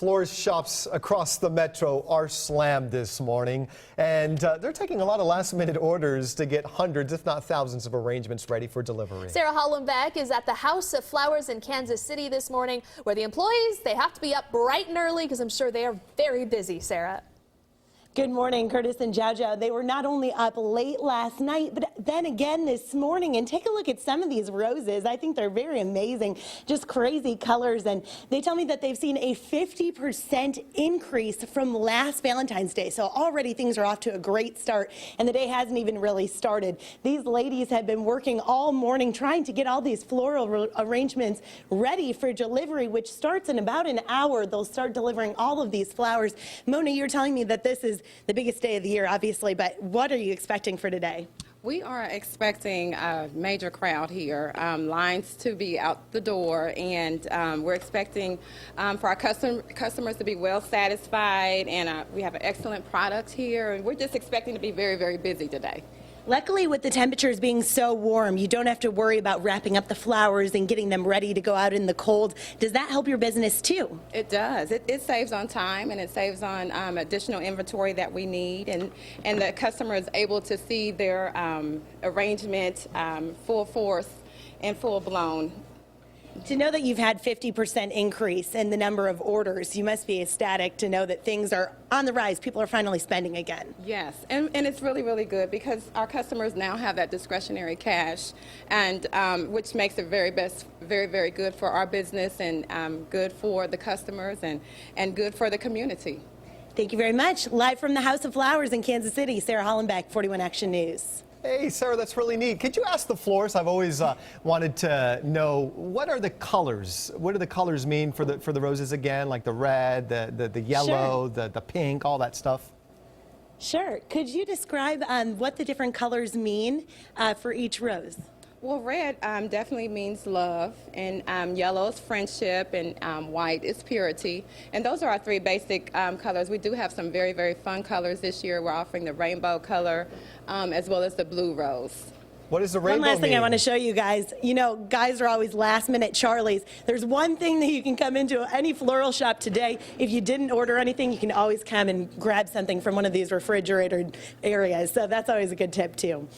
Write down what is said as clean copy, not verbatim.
Florist shops across the metro are slammed this morning, and they're taking a lot of last-minute orders to get hundreds, if not thousands, of arrangements ready for delivery. Sarah Hollenbeck is at the House of Flowers in Kansas City this morning, where the employees, they have to be up bright and early because I'm sure they are very busy, Sarah. Good morning, Curtis and Jojo. They were not only up late last night, but then again this morning. And take a look at some of these roses. I think they're very amazing, just crazy colors. And they tell me that they've seen a 50% increase from last Valentine's Day. So already things are off to a great start, and the day hasn't even really started. These ladies have been working all morning trying to get all these floral arrangements ready for delivery, which starts in about an hour. They'll start delivering all of these flowers. Mona, you're telling me that this is the biggest day of the year, obviously, but what are you expecting for today? We are expecting a major crowd here, lines to be out the door, and we're expecting for our customers to be well satisfied, and we have an excellent product here, and we're just expecting to be very, very busy today. Luckily, with the temperatures being so warm, you don't have to worry about wrapping up the flowers and getting them ready to go out in the cold. Does that help your business too? It does. It saves on time, and it saves on additional inventory that we need, and the customer is able to see their arrangement full force and full blown. To know that you've had 50% increase in the number of orders, you must be ecstatic to know that things are on the rise. People are finally spending again. Yes, and it's really, really good because our customers now have that discretionary cash, and which makes it very, very good for our business, and good for the customers, and good for the community. Thank you very much. Live from the House of Flowers in Kansas City, Sarah Hollenbeck, 41 Action News. Hey, Sarah, that's really neat. Could you ask the florist? I've always wanted to know, what are the colors? What do the colors mean for the roses again, like the red, the yellow, Sure. the pink, all that stuff? Sure. Could you describe what the different colors mean for each rose? Well, red definitely means love, and yellow is friendship, and white is purity. And those are our three basic colors. We do have some very, very fun colors this year. We're offering the rainbow color as well as the blue rose. What does the rainbow One last thing mean? I want to show you guys. You know, guys are always last minute Charlies. There's one thing that you can come into any floral shop today. If you didn't order anything, you can always come and grab something from one of these refrigerated areas. So that's always a good tip too.